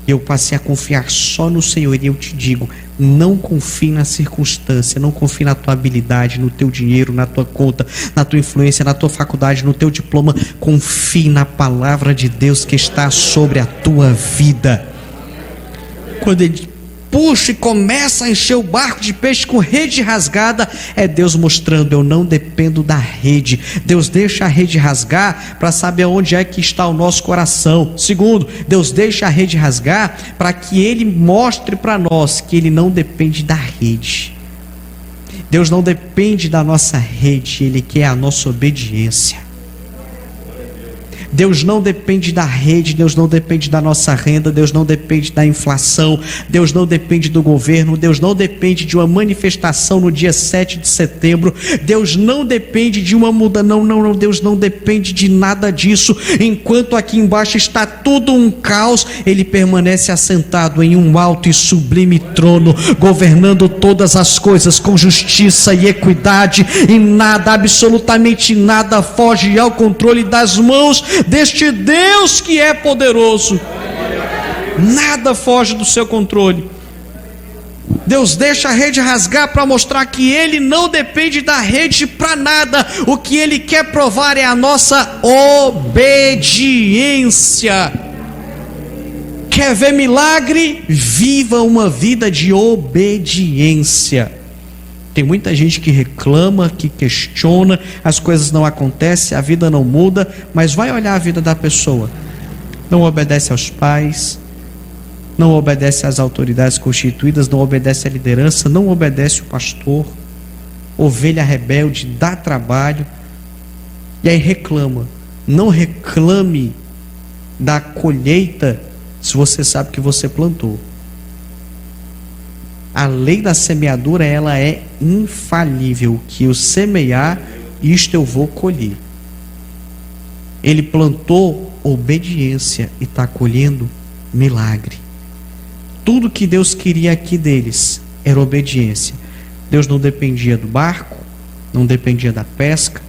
Eu passei a confiar só no Senhor. E eu te digo, não confie na circunstância, não confie na tua habilidade, no teu dinheiro, na tua conta, na tua influência, na tua faculdade, no teu diploma. Confie na palavra de Deus que está sobre a tua vida. Quando Ele puxa e começa a encher o barco de peixe com rede rasgada, é Deus mostrando: eu não dependo da rede. Deus deixa a rede rasgar para saber onde é que está o nosso coração. Segundo, Deus deixa a rede rasgar para que Ele mostre para nós que Ele não depende da rede. Deus não depende da nossa rede, Ele quer a nossa obediência. Deus não depende da rede, Deus não depende da nossa renda, Deus não depende da inflação, Deus não depende do governo, Deus não depende de uma manifestação no dia 7 de setembro, Deus não depende de uma mudança, não, Deus não depende de nada disso. Enquanto aqui embaixo está tudo um caos, Ele permanece assentado em um alto e sublime trono, governando todas as coisas com justiça e equidade, e nada, absolutamente nada, foge ao controle das mãos deste Deus que é poderoso. Nada foge do seu controle. Deus deixa a rede rasgar para mostrar que Ele não depende da rede para nada. O que Ele quer provar é a nossa obediência. Quer ver milagre? Viva uma vida de obediência. Tem muita gente que reclama, que questiona, as coisas não acontecem, a vida não muda, mas vai olhar a vida da pessoa. Não obedece aos pais, não obedece às autoridades constituídas, não obedece à liderança, não obedece o pastor, ovelha rebelde, dá trabalho, e aí reclama. Não reclame da colheita se você sabe que você plantou. A lei da semeadura, ela é infalível. O que eu semear, isto eu vou colher. Ele plantou obediência e está colhendo milagre. Tudo que Deus queria aqui deles era obediência. Deus não dependia do barco, não dependia da pesca,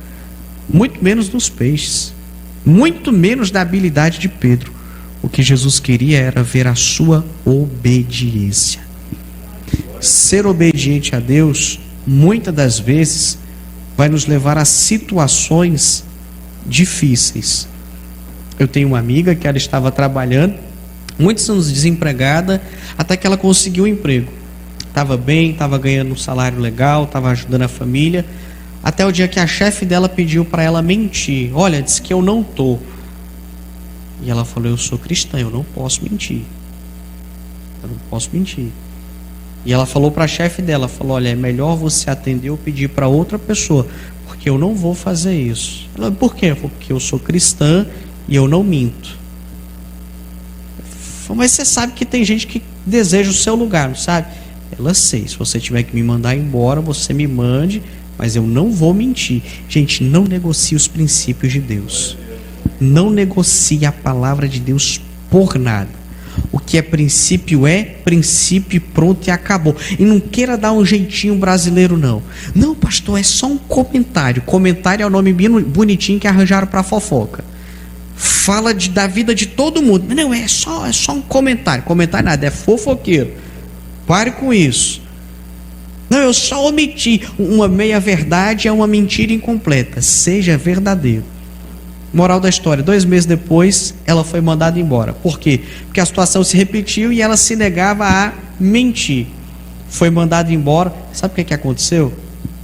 muito menos dos peixes. muito menos da habilidade de Pedro. O que Jesus queria era ver a sua obediência. Ser obediente a Deus, muitas das vezes, vai nos levar a situações difíceis. Eu tenho uma amiga que ela estava trabalhando, muitos anos desempregada, até que ela conseguiu um emprego. Estava bem, estava ganhando um salário legal, estava ajudando a família, até o dia que a chefe dela pediu para ela mentir. Olha, disse que eu não estou. E ela falou, eu sou cristã, eu não posso mentir. Eu não posso mentir. E ela falou para a chefe dela, falou, olha, é melhor você atender ou pedir para outra pessoa, porque eu não vou fazer isso. Ela, por quê? Porque eu sou cristã e eu não minto. Mas você sabe que tem gente que deseja o seu lugar, não sabe? Ela, sei, se você tiver que me mandar embora, você me mande, mas eu não vou mentir. Gente, não negocie os princípios de Deus. Não negocie a palavra de Deus por nada. O que é princípio e pronto e acabou. E não queira dar um jeitinho brasileiro, não. Não, pastor, é só um comentário. Comentário é o nome bonitinho que arranjaram para fofoca. Fala da vida de todo mundo. Não, é só um comentário. Comentário nada, é fofoqueiro. Pare com isso. Não, eu só omiti. Uma meia-verdade é uma mentira incompleta. Seja verdadeiro. Moral da história, 2 meses depois ela foi mandada embora. Por quê? Porque a situação se repetiu e ela se negava a mentir. Foi mandada embora. Sabe o que aconteceu?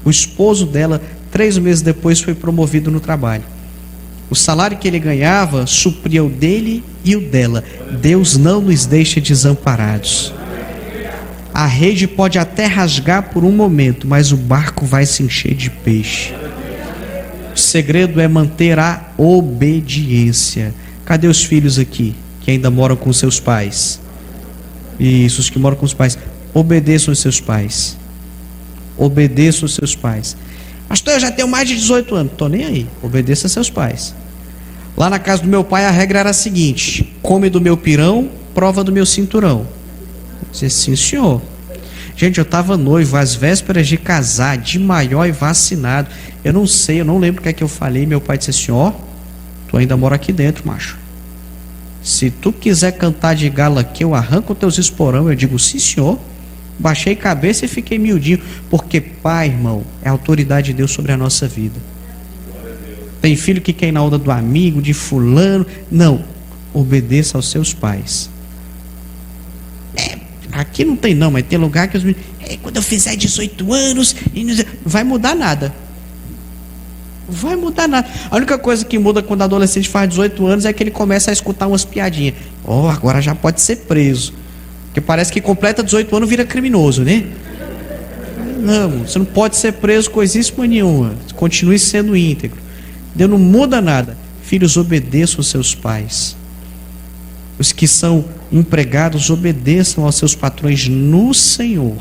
O esposo dela, 3 meses depois, foi promovido no trabalho. O salário que ele ganhava supria o dele e o dela. Deus não nos deixa desamparados. A rede pode até rasgar por um momento, mas o barco vai se encher de peixe. O segredo é manter a obediência. Cadê os filhos aqui que ainda moram com seus pais? Isso, os que moram com os pais. Obedeçam os seus pais. Obedeçam os seus pais. Pastor, eu já tenho mais de 18 anos. Estou nem aí. Obedeça a seus pais. Lá na casa do meu pai a regra era a seguinte: come do meu pirão, prova do meu cinturão. Eu disse, sim, senhor. Gente, eu estava noivo às vésperas de casar, de maior e vacinado. Eu não sei, eu não lembro o que é que eu falei. Meu pai disse assim, ó, tu ainda mora aqui dentro, macho. Se tu quiser cantar de galo aqui, eu arranco os teus esporão. Eu digo, sim, senhor. Baixei cabeça e fiquei miudinho. Porque pai, irmão, é a autoridade de Deus sobre a nossa vida. Tem filho que quer ir na onda do amigo, de fulano. Não, obedeça aos seus pais. Aqui não tem não, mas tem lugar que os meninos, quando eu fizer 18 anos, não vai mudar nada. Vai mudar nada. A única coisa que muda quando o adolescente faz 18 anos é que ele começa a escutar umas piadinhas. Agora já pode ser preso. Porque parece que completa 18 anos vira criminoso, né? Não, você não pode ser preso coisíssima nenhuma. Continue sendo íntegro. Deus não muda nada. Filhos, obedeçam aos seus pais. Os que são empregados, obedeçam aos seus patrões no Senhor,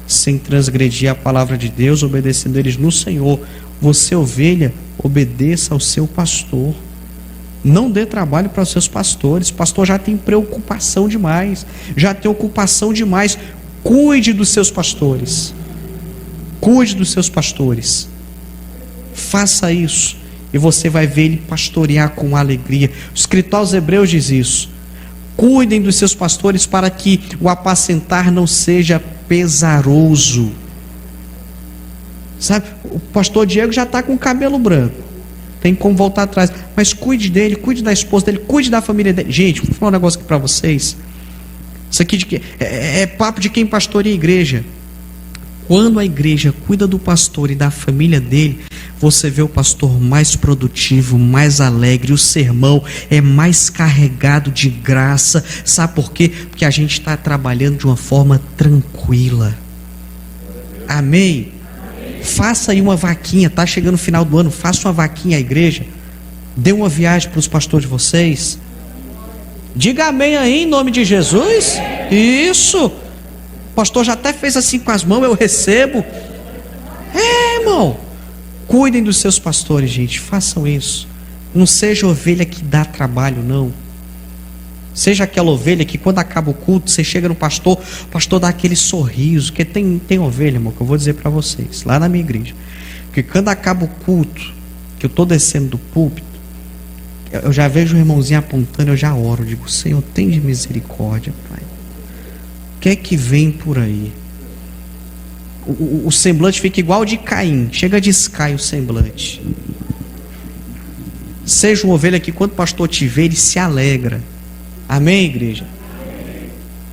sem transgredir a palavra de Deus, obedecendo eles no Senhor. Você, ovelha, obedeça ao seu pastor. Não dê trabalho para os seus pastores. O pastor já tem preocupação demais, já tem ocupação demais. Cuide dos seus pastores. Cuide dos seus pastores. Faça isso e você vai ver ele pastorear com alegria. O escritor aos Hebreus diz isso. Cuidem dos seus pastores para que o apacentar não seja pesaroso. Sabe, o pastor Diego já está com o cabelo branco. Tem como voltar atrás. Mas cuide dele, cuide da esposa dele, cuide da família dele. Gente, vou falar um negócio aqui para vocês. Isso aqui é papo de quem pastoreia a igreja. Quando a igreja cuida do pastor e da família dele, você vê o pastor mais produtivo, mais alegre, o sermão é mais carregado de graça. Sabe por quê? Porque a gente está trabalhando de uma forma tranquila. Amém? Faça aí uma vaquinha, está chegando o final do ano, faça uma vaquinha à igreja, dê uma viagem para os pastores de vocês. Diga amém aí em nome de Jesus. Isso. O pastor já até fez assim com as mãos, eu recebo. Irmão, cuidem dos seus pastores, gente, façam isso. Não seja ovelha que dá trabalho, não. Seja aquela ovelha que quando acaba o culto, você chega no pastor, o pastor dá aquele sorriso. Porque tem ovelha, irmão, que eu vou dizer para vocês, lá na minha igreja, que quando acaba o culto, que eu estou descendo do púlpito, Eu já vejo o irmãozinho apontando, eu já oro, digo, Senhor, tem de misericórdia, Pai. O que é que vem por aí? O semblante fica igual de Caim, chega descai o semblante. Seja uma ovelha que quando o pastor te vê, ele se alegra. Amém, igreja?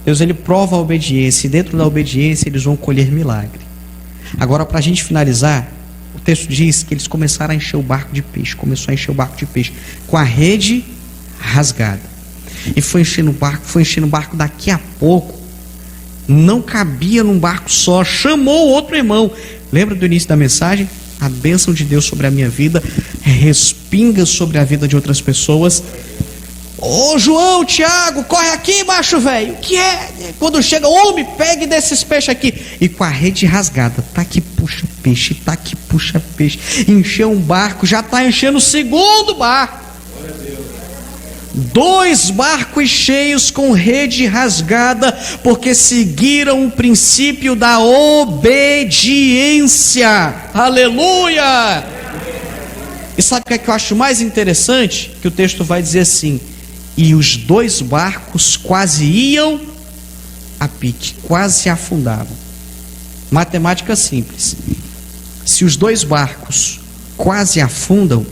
Deus, ele prova a obediência, e dentro da obediência eles vão colher milagre. Agora, para a gente finalizar, o texto diz que eles começaram a encher o barco de peixe. Começou a encher o barco de peixe com a rede rasgada. E foi enchendo o barco. Daqui a pouco não cabia num barco só. Chamou o outro irmão. Lembra do início da mensagem? A bênção de Deus sobre a minha vida respinga sobre a vida de outras pessoas. Ô João, Tiago, corre aqui, macho velho. O que é? Quando chega, homem, pegue desses peixes aqui. E com a rede rasgada, tá que puxa peixe, tá que puxa peixe. Encheu um barco, já tá enchendo o segundo barco. 2 barcos cheios com rede rasgada, porque seguiram o princípio da obediência. Aleluia! E sabe o que é que eu acho mais interessante? Que o texto vai dizer assim: e os 2 barcos quase iam a pique, quase se afundavam. Matemática simples. Se os 2 barcos quase afundam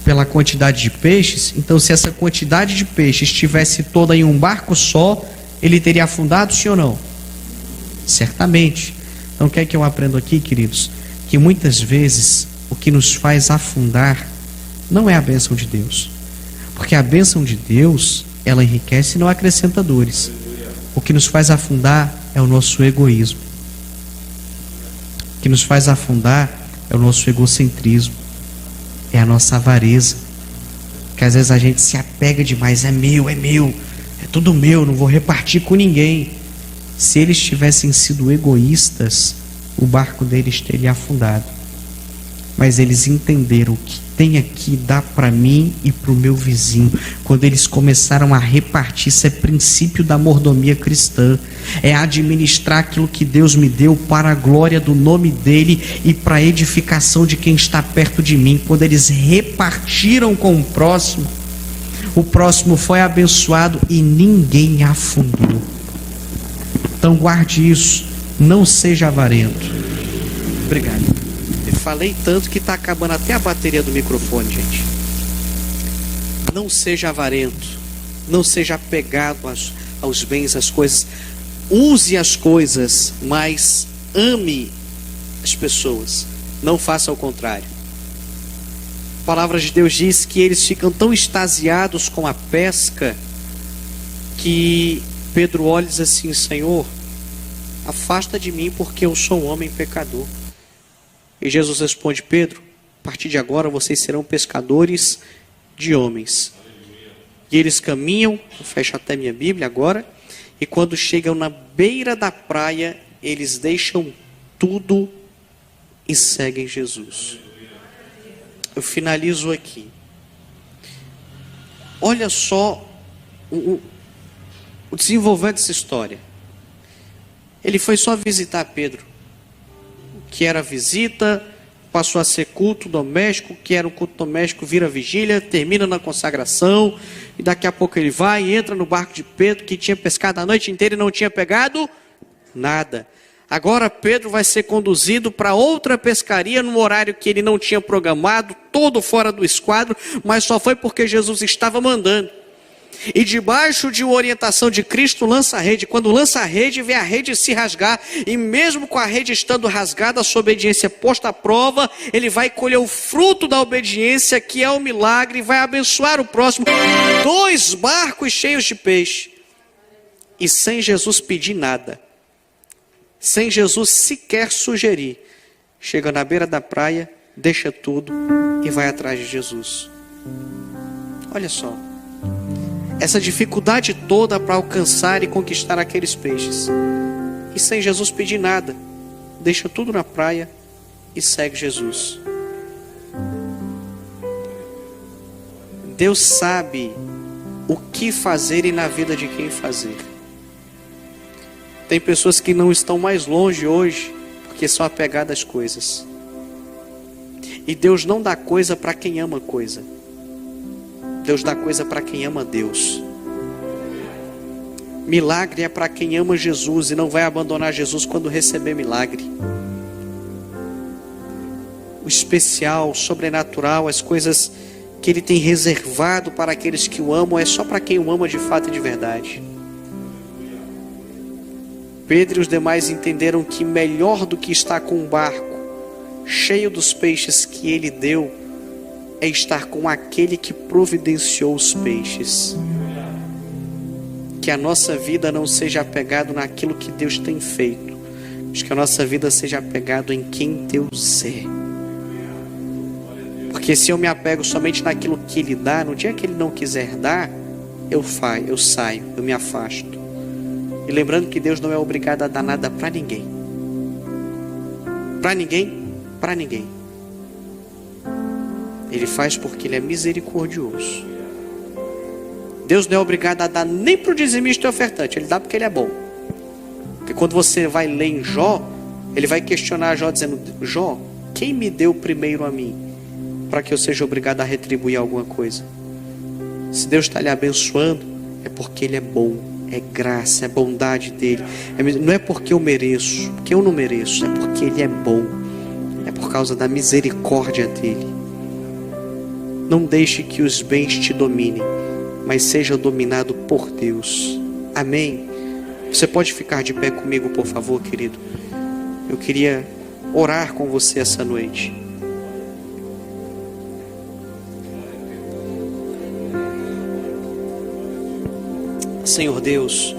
pela quantidade de peixes, então se essa quantidade de peixes estivesse toda em um barco só, ele teria afundado, sim ou não? Certamente. Então o que é que eu aprendo aqui, queridos? Que muitas vezes o que nos faz afundar não é a bênção de Deus. Porque a bênção de Deus, ela enriquece e não acrescenta dores. O que nos faz afundar é o nosso egoísmo. O que nos faz afundar é o nosso egocentrismo. É a nossa avareza. Que às vezes a gente se apega demais. É meu, é tudo meu, não vou repartir com ninguém. Se eles tivessem sido egoístas, o barco deles teria afundado. Mas eles entenderam o que tem aqui dá para mim e para o meu vizinho. Quando eles começaram a repartir, isso é princípio da mordomia cristã. É administrar aquilo que Deus me deu para a glória do nome dele e para a edificação de quem está perto de mim. Quando eles repartiram com o próximo foi abençoado e ninguém afundou. Então guarde isso, não seja avarento. Obrigado. Eu falei tanto que está acabando até a bateria do microfone, gente. Não seja avarento, não seja apegado aos bens, às coisas. Use as coisas, mas ame as pessoas. Não faça o contrário. A palavra de Deus diz que eles ficam tão extasiados com a pesca que Pedro olha e diz assim: Senhor, afasta de mim, porque eu sou um homem pecador. E Jesus responde: Pedro, a partir de agora vocês serão pescadores de homens. E eles caminham, eu fecho até minha Bíblia agora, e quando chegam na beira da praia, eles deixam tudo e seguem Jesus. Eu finalizo aqui. Olha só o desenvolvimento dessa história. Ele foi só visitar Pedro, que era visita, passou a ser culto doméstico, que era um culto doméstico, vira vigília, termina na consagração, e daqui a pouco ele vai e entra no barco de Pedro, que tinha pescado a noite inteira e não tinha pegado nada. Agora Pedro vai ser conduzido para outra pescaria num horário que ele não tinha programado, todo fora do esquadro, mas só foi porque Jesus estava mandando. E debaixo de uma orientação de Cristo, lança a rede. Quando lança a rede, vê a rede se rasgar. E mesmo com a rede estando rasgada, a sua obediência posta à prova, ele vai colher o fruto da obediência, que é o milagre, e vai abençoar o próximo. 2 barcos cheios de peixe. E sem Jesus pedir nada. Sem Jesus sequer sugerir. Chega na beira da praia, deixa tudo e vai atrás de Jesus. Olha só. Essa dificuldade toda para alcançar e conquistar aqueles peixes. E sem Jesus pedir nada. Deixa tudo na praia e segue Jesus. Deus sabe o que fazer e na vida de quem fazer. Tem pessoas que não estão mais longe hoje porque são apegadas às coisas. E Deus não dá coisa para quem ama coisa. Deus dá coisa para quem ama Deus. Milagre é para quem ama Jesus e não vai abandonar Jesus quando receber milagre. O especial, sobrenatural, as coisas que Ele tem reservado para aqueles que o amam, é só para quem o ama de fato e de verdade. Pedro e os demais entenderam que melhor do que estar com um barco cheio dos peixes que Ele deu, é estar com aquele que providenciou os peixes. Que a nossa vida não seja apegado naquilo que Deus tem feito, mas que a nossa vida seja apegado em quem Deus é. Porque se eu me apego somente naquilo que Ele dá, no dia que Ele não quiser dar, eu saio, eu me afasto. E lembrando que Deus não é obrigado a dar nada para ninguém. Para ninguém, para ninguém. Ele faz porque Ele é misericordioso. Deus não é obrigado a dar nem para o dizimista e ofertante. Ele dá porque Ele é bom. Porque quando você vai ler em Jó, Ele vai questionar Jó dizendo: Jó, quem me deu primeiro a mim, para que eu seja obrigado a retribuir alguma coisa? Se Deus está lhe abençoando, é porque Ele é bom, é graça, é bondade dEle. Não é porque eu mereço, porque eu não mereço, é porque Ele é bom, é por causa da misericórdia dEle. Não deixe que os bens te dominem, mas seja dominado por Deus. Amém? Você pode ficar de pé comigo, por favor, querido? Eu queria orar com você essa noite. Senhor Deus,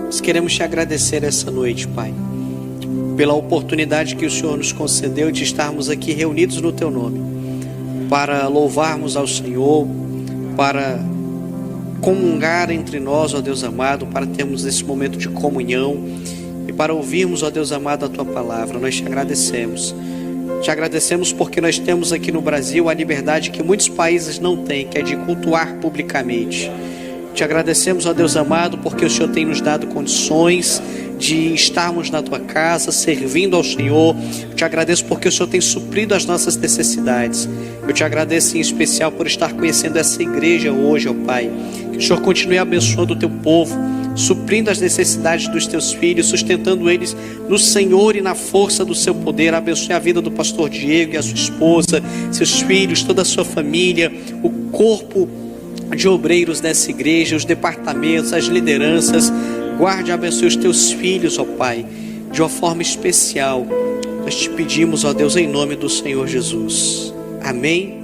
nós queremos te agradecer essa noite, Pai, pela oportunidade que o Senhor nos concedeu de estarmos aqui reunidos no Teu nome, para louvarmos ao Senhor, para comungar entre nós, ó Deus amado, para termos esse momento de comunhão e para ouvirmos, ó Deus amado, a Tua palavra. Nós te agradecemos. Te agradecemos porque nós temos aqui no Brasil a liberdade que muitos países não têm, que é de cultuar publicamente. Te agradecemos, ó Deus amado, porque o Senhor tem nos dado condições de estarmos na Tua casa, servindo ao Senhor. Eu te agradeço porque o Senhor tem suprido as nossas necessidades. Eu te agradeço em especial por estar conhecendo essa igreja hoje, ó Pai. Que o Senhor continue abençoando o Teu povo, suprindo as necessidades dos Teus filhos, sustentando eles no Senhor e na força do Seu poder. Abençoe a vida do pastor Diego e a sua esposa, seus filhos, toda a sua família, o corpo de obreiros dessa igreja, os departamentos, as lideranças. Guarde e abençoe os Teus filhos, ó Pai, de uma forma especial. Nós te pedimos, ó Deus, em nome do Senhor Jesus. Amém.